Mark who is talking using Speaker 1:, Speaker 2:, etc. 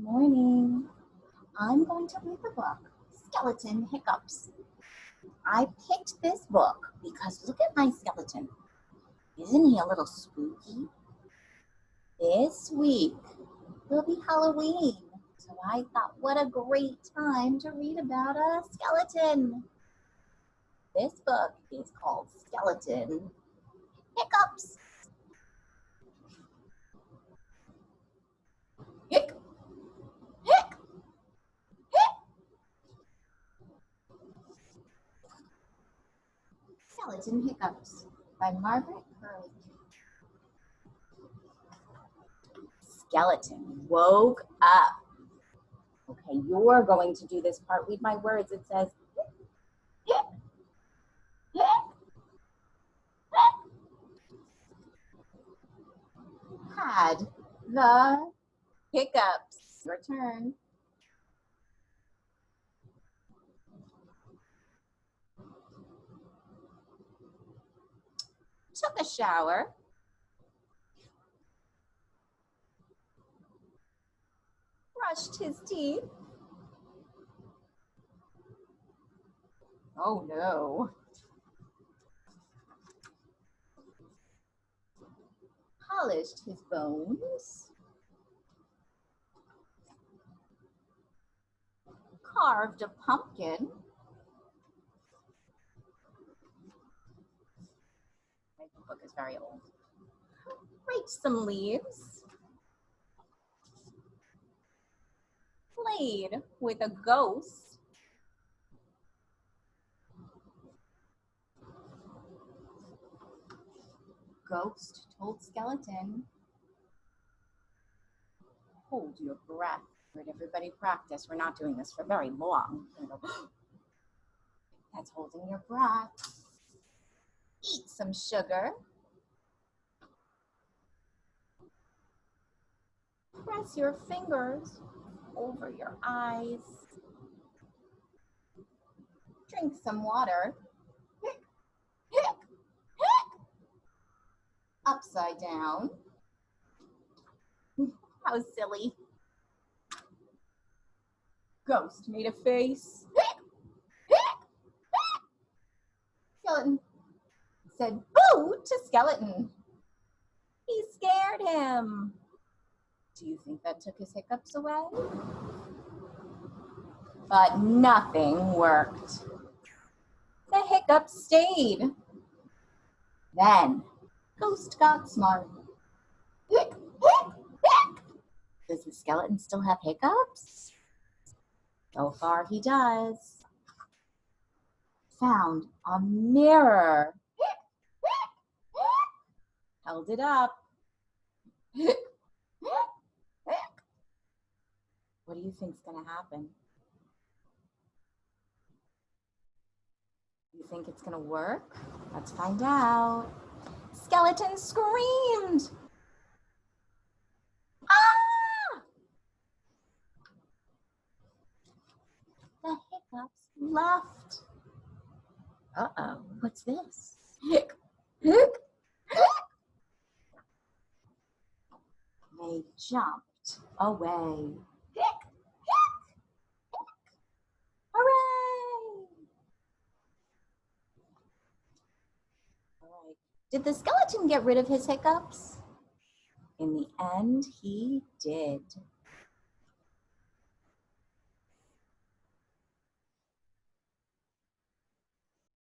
Speaker 1: morning. I'm going to read the book, Skeleton Hiccups. I picked this book because look at my skeleton. Isn't he a little spooky? This week will be Halloween, so I thought what a great time to read about a skeleton. This book is called Skeleton Hiccups. Hic, hic, hic. Skeleton Hiccups by Margaret Curley. Skeleton woke up. Okay, you're going to do this part. Read my words. It says, hic, hic, hic. Had the hiccups. Your turn. Took a shower. Brushed his teeth. Oh no. Polished his bones. Carved a pumpkin. My book is very old. Raked some leaves. Played with a ghost. Ghost told Skeleton, hold your breath. Let everybody practice. We're not doing this for very long. That's holding your breath. Eat some sugar. Press your fingers over your eyes. Drink some water. Hic, hic, hic. Upside down. How silly. Ghost made a face. Hic, hic, hic. Skeleton said boo to Skeleton. He scared him. Do you think that took his hiccups away? But nothing worked. The hiccups stayed. Then Ghost got smart. Hic, hic, hic. Does the skeleton still have hiccups? So far he does. Found a mirror. Hic, hic, hic. Held it up. Hic, hic, hic. What do you think's gonna happen? You think it's gonna work? Let's find out. Skeleton screamed. Ah! The hiccups left. Uh-oh, what's this? Hic, hic, hic. They jumped away. Hic, hic, hic. Hooray! All right. Did the skeleton get rid of his hiccups? In the end, he did.